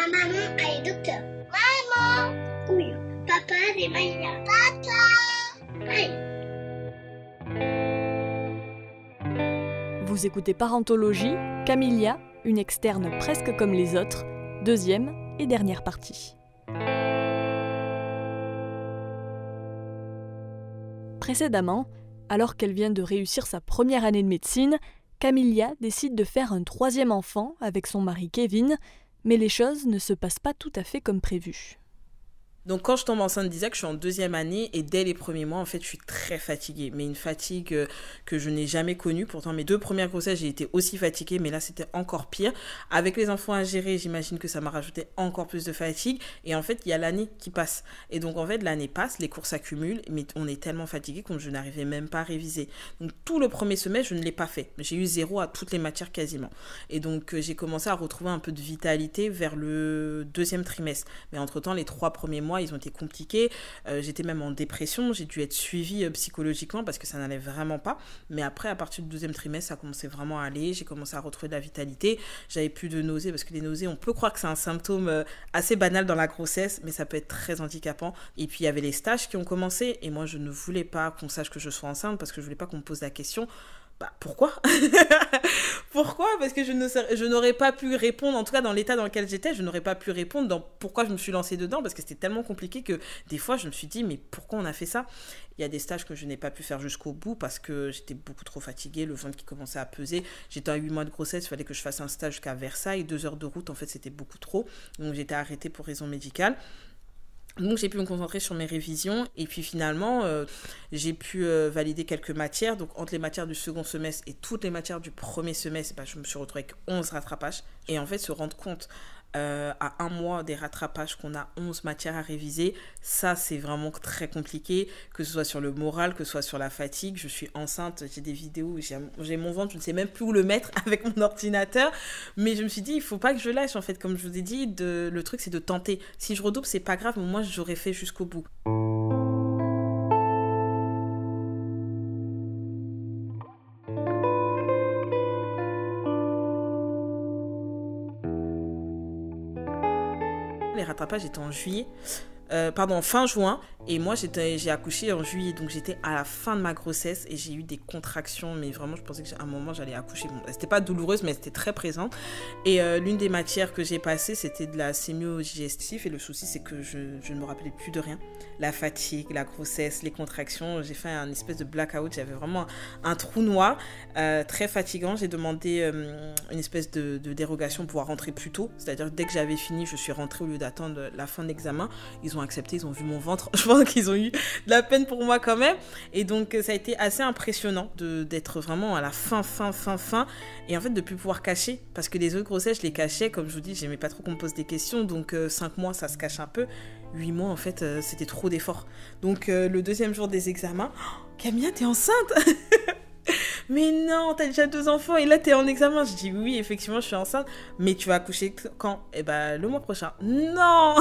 Ma maman, elle est docteur. Maman. Oui. Papa, c'est Maïla. Papa. Aïe. Vous écoutez Parentologie, Camilia, une externe presque comme les autres, deuxième et dernière partie. Précédemment, alors qu'elle vient de réussir sa première année de médecine, Camilia décide de faire un troisième enfant avec son mari Kevin, mais les choses ne se passent pas tout à fait comme prévu. Donc quand je tombe enceinte d'Isaac, je suis en deuxième année et dès les premiers mois, en fait, je suis très fatiguée. Mais une fatigue que je n'ai jamais connue. Pourtant, mes 2 premières grossesses, j'ai été aussi fatiguée, mais là, c'était encore pire. Avec les enfants à gérer, j'imagine que ça m'a rajouté encore plus de fatigue. Et en fait, il y a l'année qui passe. Et donc, en fait, l'année passe, les cours s'accumulent, mais on est tellement fatigué que je n'arrivais même pas à réviser. Donc, tout le premier semestre, je ne l'ai pas fait. J'ai eu 0 à toutes les matières quasiment. Et donc, j'ai commencé à retrouver un peu de vitalité vers le 2e trimestre. Mais entre-temps, les 3 premiers mois, ils ont été compliqués. J'étais même en dépression. J'ai dû être suivie psychologiquement parce que ça n'allait vraiment pas. Mais après, à partir du 2e trimestre, ça commençait vraiment à aller. J'ai commencé à retrouver de la vitalité. J'avais plus de nausées parce que les nausées, on peut croire que c'est un symptôme assez banal dans la grossesse, mais ça peut être très handicapant. Et puis, il y avait les stages qui ont commencé. Et moi, je ne voulais pas qu'on sache que je sois enceinte parce que je voulais pas qu'on me pose la question. Pourquoi Pourquoi? Parce que je n'aurais pas pu répondre, en tout cas dans l'état dans lequel j'étais, je n'aurais pas pu répondre dans pourquoi je me suis lancée dedans, parce que c'était tellement compliqué que des fois je me suis dit mais pourquoi on a fait ça? Il y a des stages que je n'ai pas pu faire jusqu'au bout parce que j'étais beaucoup trop fatiguée, le ventre qui commençait à peser. J'étais à 8 mois de grossesse, il fallait que je fasse un stage jusqu'à Versailles, 2 heures de route, en fait c'était beaucoup trop, donc j'étais arrêtée pour raison médicale. Donc j'ai pu me concentrer sur mes révisions et puis finalement j'ai pu valider quelques matières. Donc entre les matières du second semestre et toutes les matières du premier semestre, je me suis retrouvée avec 11 rattrapages. Et en fait se rendre compte à 1 mois des rattrapages qu'on a 11 matières à réviser, ça c'est vraiment très compliqué, que ce soit sur le moral, que ce soit sur la fatigue. Je suis enceinte, j'ai des vidéos où j'ai mon ventre, je ne sais même plus où le mettre avec mon ordinateur, mais je me suis dit il faut pas que je lâche en fait, comme je vous ai dit, le truc c'est de tenter. Si je redouble c'est pas grave, mais moi j'aurais fait jusqu'au bout. Les rattrapages étaient en juillet. Fin juin, et moi j'ai accouché en juillet, donc j'étais à la fin de ma grossesse et j'ai eu des contractions, mais vraiment je pensais qu'à un moment j'allais accoucher. Bon, c'était pas douloureuse mais c'était très présente, et l'une des matières que j'ai passées c'était de la sémio-digestif, et le souci c'est que je ne me rappelais plus de rien. La fatigue, la grossesse, les contractions, j'ai fait un espèce de blackout, j'avais vraiment un trou noir, très fatigant. J'ai demandé une espèce de dérogation pour pouvoir rentrer plus tôt, c'est-à-dire dès que j'avais fini je suis rentrée au lieu d'attendre la fin de l'examen. Ils ont accepté, ils ont vu mon ventre. Je pense qu'ils ont eu de la peine pour moi quand même. Et donc, ça a été assez impressionnant d'être vraiment à la fin. Et en fait, de ne plus pouvoir cacher. Parce que les autres grossesses, je les cachais. Comme je vous dis, j'aimais pas trop qu'on me pose des questions. Donc, 5 mois, ça se cache un peu. 8 mois, en fait, c'était trop d'efforts. Donc, le 2e jour des examens, Camilla, t'es enceinte? Mais non, t'as déjà 2 enfants et là t'es en examen. Je dis oui, effectivement, je suis enceinte. Mais tu vas accoucher quand? Le mois prochain. Non.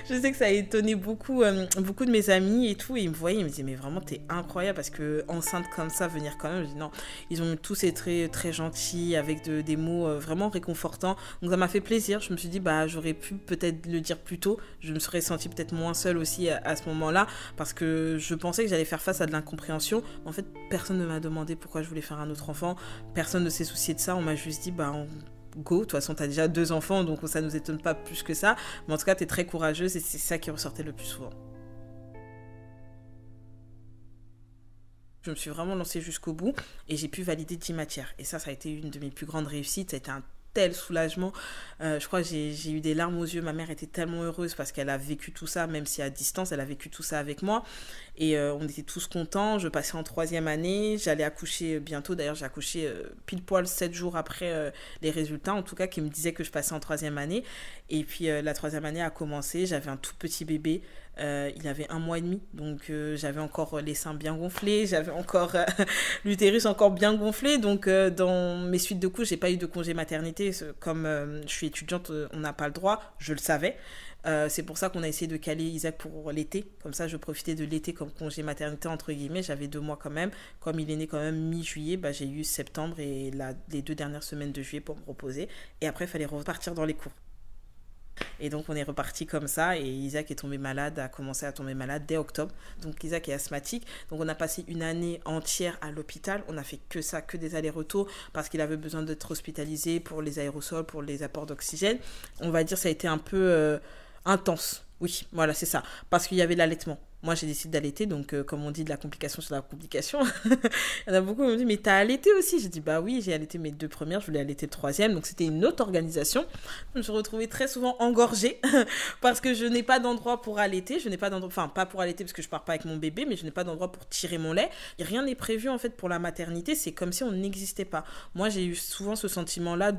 Je sais que ça a étonné beaucoup de mes amis et tout, et ils me voyaient, ils me disaient mais vraiment t'es incroyable, parce que enceinte comme ça, venir quand même. Je dis non, ils ont tous été très, très gentils avec des mots vraiment réconfortants, donc ça m'a fait plaisir. Je me suis dit j'aurais pu peut-être le dire plus tôt, je me serais sentie peut-être moins seule aussi à ce moment-là, parce que je pensais que j'allais faire face à de l'incompréhension. En fait, personne ne m'a demandé pourquoi je voulais faire un autre enfant, personne ne s'est soucié de ça. On m'a juste dit go, de toute façon t'as déjà 2 enfants, donc ça nous étonne pas plus que ça, mais en tout cas t'es très courageuse, et c'est ça qui ressortait le plus souvent. Je me suis vraiment lancée jusqu'au bout et j'ai pu valider 10 matières, et ça a été une de mes plus grandes réussites. Ça a été un tel soulagement, je crois que j'ai eu des larmes aux yeux. Ma mère était tellement heureuse parce qu'elle a vécu tout ça, même si à distance elle a vécu tout ça avec moi, et on était tous contents. Je passais en 3e année, j'allais accoucher bientôt, d'ailleurs j'ai accouché pile poil 7 jours après les résultats, en tout cas qui me disaient que je passais en 3e année. Et puis la 3e année a commencé, j'avais un tout petit bébé, il avait 1 mois et demi, donc j'avais encore les seins bien gonflés, j'avais encore l'utérus encore bien gonflé, donc dans mes suites de couches j'ai pas eu de congé maternité, comme je suis étudiante, on n'a pas le droit, je le savais. C'est pour ça qu'on a essayé de caler Isaac pour l'été, comme ça je profitais de l'été comme congé maternité entre guillemets. J'avais 2 mois quand même, comme il est né quand même mi-juillet, j'ai eu septembre et les 2 dernières semaines de juillet pour me reposer, et après il fallait repartir dans les cours. Et donc on est reparti comme ça et Isaac a commencé à tomber malade dès octobre. Donc Isaac est asthmatique. Donc on a passé une année entière à l'hôpital. On a fait que ça, que des allers-retours parce qu'il avait besoin d'être hospitalisé pour les aérosols, pour les apports d'oxygène. On va dire ça a été un peu intense. Oui, voilà, c'est ça. Parce qu'il y avait l'allaitement. Moi, j'ai décidé d'allaiter, donc comme on dit, de la complication sur la complication. Il y en a beaucoup qui m'ont dit, mais t'as allaité aussi? J'ai dit, bah oui, j'ai allaité mes 2 premières, je voulais allaiter le 3e, donc c'était une autre organisation. Je me suis retrouvée très souvent engorgée parce que je n'ai pas d'endroit pour allaiter, enfin pas pour allaiter parce que je pars pas avec mon bébé, mais je n'ai pas d'endroit pour tirer mon lait. Et rien n'est prévu en fait pour la maternité, c'est comme si on n'existait pas. Moi, j'ai eu souvent ce sentiment-là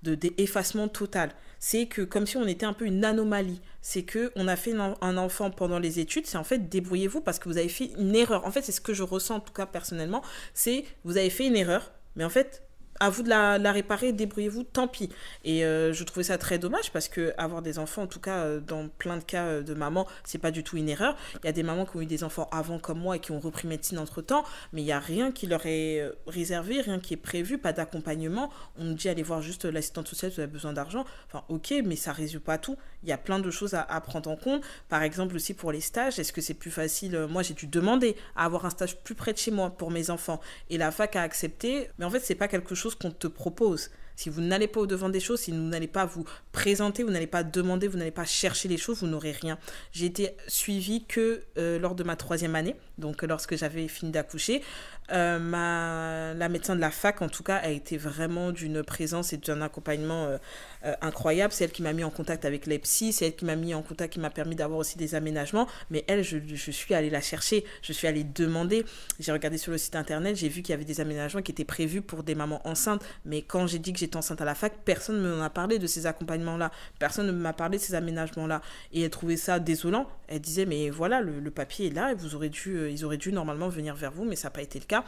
d'effacement total. C'est que comme si on était un peu une anomalie. C'est qu'on a fait un enfant pendant les études, c'est en fait débrouillez-vous parce que vous avez fait une erreur. En fait, c'est ce que je ressens en tout cas personnellement, c'est vous avez fait une erreur, mais en fait, à vous de la réparer, débrouillez-vous, tant pis. Et je trouvais ça très dommage parce que avoir des enfants, en tout cas dans plein de cas de mamans, c'est pas du tout une erreur. Il y a des mamans qui ont eu des enfants avant comme moi et qui ont repris médecine entre-temps, mais il n'y a rien qui leur est réservé, rien qui est prévu, pas d'accompagnement. On nous dit allez voir juste l'assistante sociale, vous avez besoin d'argent. Enfin ok, mais ça résout pas tout. Il y a plein de choses à prendre en compte. Par exemple aussi pour les stages, est-ce que c'est plus facile? Moi j'ai dû demander à avoir un stage plus près de chez moi pour mes enfants. Et la fac a accepté, mais en fait c'est pas quelque chose qu'on te propose. Si vous n'allez pas au-devant des choses, si vous n'allez pas vous présenter, vous n'allez pas demander, vous n'allez pas chercher les choses, vous n'aurez rien. J'ai été suivie que lors de ma 3e année, donc lorsque j'avais fini d'accoucher. La médecin de la fac, en tout cas, a été vraiment d'une présence et d'un accompagnement incroyable. C'est elle qui m'a mis en contact avec les psys, c'est elle qui m'a mis en contact, qui m'a permis d'avoir aussi des aménagements. Mais elle, je suis allée la chercher, je suis allée demander. J'ai regardé sur le site internet, j'ai vu qu'il y avait des aménagements qui étaient prévus pour des mamans enceintes. Mais quand j'ai dit que j'étais enceinte à la fac, personne ne m'en a parlé de ces accompagnements-là. Personne ne m'a parlé de ces aménagements-là. Et elle trouvait ça désolant. Elle disait, mais voilà, le papier est là, et ils auraient dû normalement venir vers vous, mais ça n'a pas été le cas.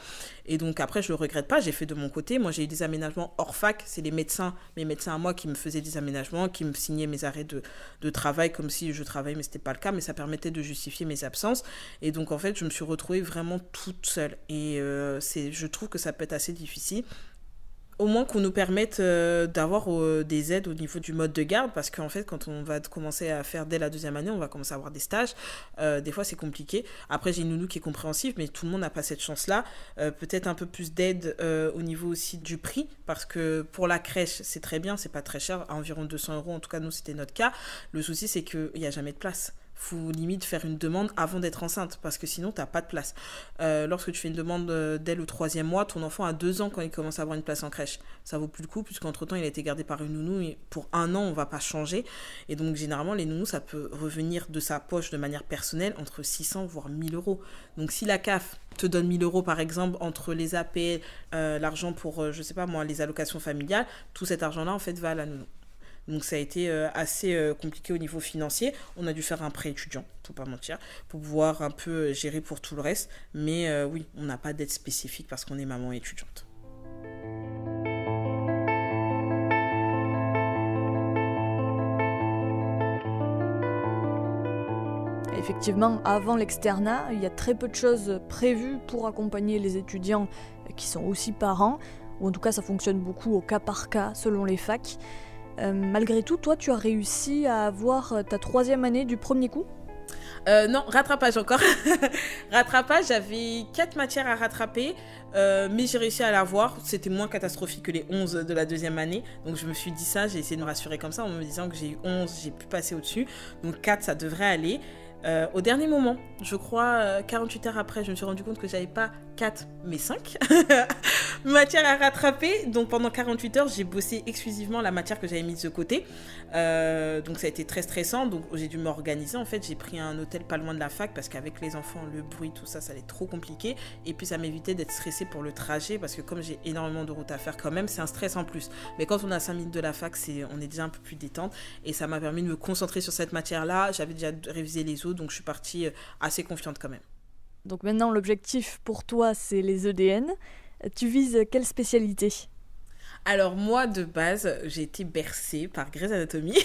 Et donc après, je le regrette pas, j'ai fait de mon côté. Moi, j'ai eu des aménagements hors fac. C'est mes médecins à moi qui me faisaient des aménagements, qui me signaient mes arrêts de travail comme si je travaillais, mais c'était pas le cas. Mais ça permettait de justifier mes absences. Et donc, en fait, je me suis retrouvée vraiment toute seule. Et je trouve que ça peut être assez difficile. Au moins qu'on nous permette d'avoir des aides au niveau du mode de garde, parce qu'en fait, quand on va commencer à faire dès la 2e année, on va commencer à avoir des stages. Des fois, c'est compliqué. Après, j'ai une nounou qui est compréhensive, mais tout le monde n'a pas cette chance-là. Peut-être un peu plus d'aide au niveau aussi du prix, parce que pour la crèche, c'est très bien, c'est pas très cher, à environ 200 €. En tout cas, nous, c'était notre cas. Le souci, c'est qu'il n'y a jamais de place. Faut limite faire une demande avant d'être enceinte parce que sinon t'as pas de place. Lorsque tu fais une demande dès le 3e mois, ton enfant a 2 ans quand il commence à avoir une place en crèche. Ça vaut plus le coup puisqu'entre temps il a été gardé par une nounou et pour 1 an on va pas changer. Et donc généralement les nounous ça peut revenir de sa poche de manière personnelle entre 600 voire 1000 €. Donc si la CAF te donne 1000 € par exemple entre les APL, l'argent pour je sais pas moi les allocations familiales, tout cet argent là en fait va à la nounou. Donc ça a été assez compliqué au niveau financier. On a dû faire un prêt étudiant, faut pas mentir, pour pouvoir un peu gérer pour tout le reste. Mais oui, on n'a pas d'aide spécifique parce qu'on est maman étudiante. Effectivement, avant l'externat, il y a très peu de choses prévues pour accompagner les étudiants qui sont aussi parents, ou en tout cas ça fonctionne beaucoup au cas par cas selon les facs. Malgré tout, toi, tu as réussi à avoir ta 3e année du premier coup ? Non, rattrapage encore. Rattrapage, j'avais 4 matières à rattraper, mais j'ai réussi à l'avoir. C'était moins catastrophique que les 11 de la 2e année. Donc je me suis dit ça, j'ai essayé de me rassurer comme ça en me disant que j'ai eu 11, j'ai pu passer au-dessus. Donc 4, ça devrait aller. Au dernier moment, je crois 48 heures après, je me suis rendu compte que j'avais pas 4 mais 5 matières à rattraper. Donc pendant 48 heures, j'ai bossé exclusivement la matière que j'avais mise de côté. Donc ça a été très stressant. Donc j'ai dû m'organiser. En fait, j'ai pris un hôtel pas loin de la fac parce qu'avec les enfants, le bruit, tout ça, ça allait être trop compliqué. Et puis ça m'évitait d'être stressée pour le trajet parce que comme j'ai énormément de route à faire quand même, c'est un stress en plus. Mais quand on a 5 minutes de la fac, on est déjà un peu plus détente. Et ça m'a permis de me concentrer sur cette matière-là. J'avais déjà révisé les autres. Donc je suis partie assez confiante quand même. Donc maintenant l'objectif pour toi c'est les EDN. Tu vises quelle spécialité ? Alors moi, de base, j'ai été bercée par Grey's Anatomy,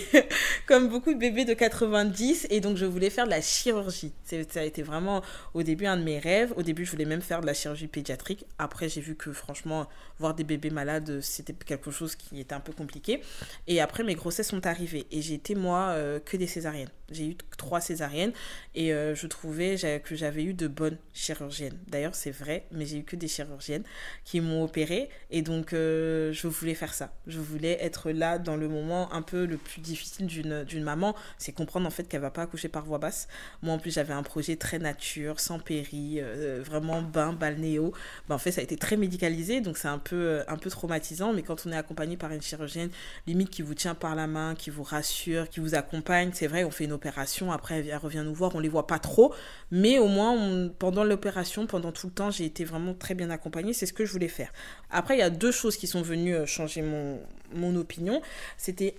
comme beaucoup de bébés de 90, et donc je voulais faire de la chirurgie. Ça a été vraiment, au début, un de mes rêves. Au début, je voulais même faire de la chirurgie pédiatrique. Après, j'ai vu que, franchement, voir des bébés malades, c'était quelque chose qui était un peu compliqué. Et après, mes grossesses sont arrivées, et j'ai été, moi, que des césariennes. J'ai eu 3 césariennes, et je trouvais que j'avais eu de bonnes chirurgiennes. D'ailleurs, c'est vrai, mais j'ai eu que des chirurgiennes qui m'ont opérée, et donc je voulais faire ça. Je voulais être là dans le moment un peu le plus difficile d'une maman, c'est comprendre en fait qu'elle va pas accoucher par voie basse. Moi en plus j'avais un projet très nature, sans péri, vraiment balnéo. En fait ça a été très médicalisé, donc c'est un peu traumatisant, mais quand on est accompagné par une chirurgienne, limite qui vous tient par la main, qui vous rassure, qui vous accompagne, c'est vrai, on fait une opération, après elle revient nous voir, on les voit pas trop, mais au moins pendant l'opération, pendant tout le temps, j'ai été vraiment très bien accompagnée, c'est ce que je voulais faire. Après il y a 2 choses qui sont venues changer mon opinion. C'était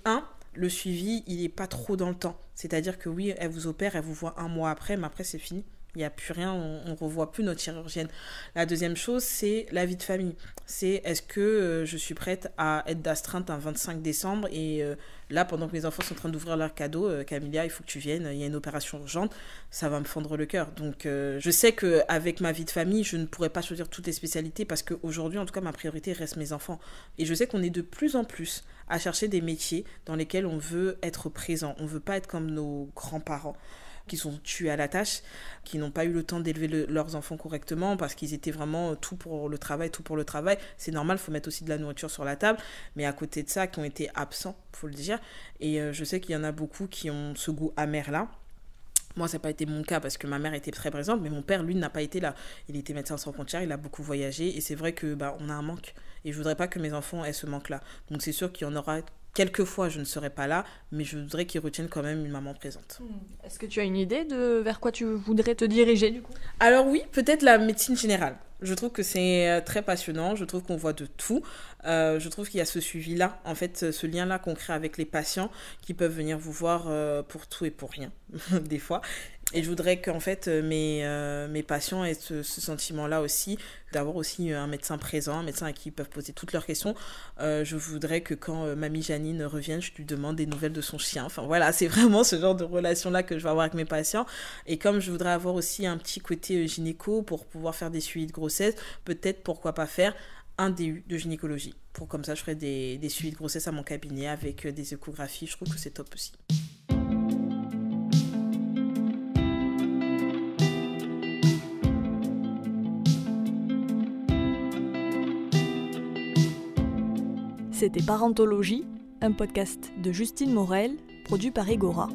le suivi, il n'est pas trop dans le temps. C'est-à-dire que oui, elle vous opère, elle vous voit 1 mois après, mais après c'est fini. Il n'y a plus rien, on ne revoit plus notre chirurgienne. La deuxième chose, c'est la vie de famille. C'est est-ce que je suis prête à être d'astreinte un 25 décembre et là, pendant que mes enfants sont en train d'ouvrir leurs cadeaux, Camilia, il faut que tu viennes, il y a une opération urgente, ça va me fendre le cœur. Donc je sais qu'avec ma vie de famille, je ne pourrais pas choisir toutes les spécialités parce qu'aujourd'hui, en tout cas, ma priorité reste mes enfants. Et je sais qu'on est de plus en plus à chercher des métiers dans lesquels on veut être présent. On ne veut pas être comme nos grands-parents qui sont tués à la tâche, qui n'ont pas eu le temps d'élever leurs enfants correctement parce qu'ils étaient vraiment tout pour le travail. C'est normal, il faut mettre aussi de la nourriture sur la table, mais à côté de ça, qui ont été absents, il faut le dire. Et je sais qu'il y en a beaucoup qui ont ce goût amer-là. Moi, ça n'a pas été mon cas parce que ma mère était très présente, mais mon père, lui, n'a pas été là. Il était médecin sans frontières, il a beaucoup voyagé, et c'est vrai que on a un manque. Et je ne voudrais pas que mes enfants aient ce manque-là. Donc c'est sûr qu'il y en aura... Quelquefois, je ne serai pas là, mais je voudrais qu'ils retiennent quand même une maman présente. Est-ce que tu as une idée de vers quoi tu voudrais te diriger, du coup ? Alors oui, peut-être la médecine générale. Je trouve que c'est très passionnant, je trouve qu'on voit de tout. Je trouve qu'il y a ce suivi-là, en fait, ce lien-là qu'on crée avec les patients qui peuvent venir vous voir pour tout et pour rien, des fois. Et je voudrais qu'en fait, mes patients aient ce sentiment-là aussi, d'avoir aussi un médecin présent, un médecin à qui ils peuvent poser toutes leurs questions. Je voudrais que quand mamie Janine revienne, je lui demande des nouvelles de son chien. Enfin voilà, c'est vraiment ce genre de relation-là que je vais avoir avec mes patients. Et comme je voudrais avoir aussi un petit côté gynéco pour pouvoir faire des suivis de grossesse, peut-être pourquoi pas faire un DU de gynécologie. Comme ça, je ferai des suivis de grossesse à mon cabinet avec des échographies. Je trouve que c'est top aussi. C'était Parentologie, un podcast de Justine Morel, produit par Egora.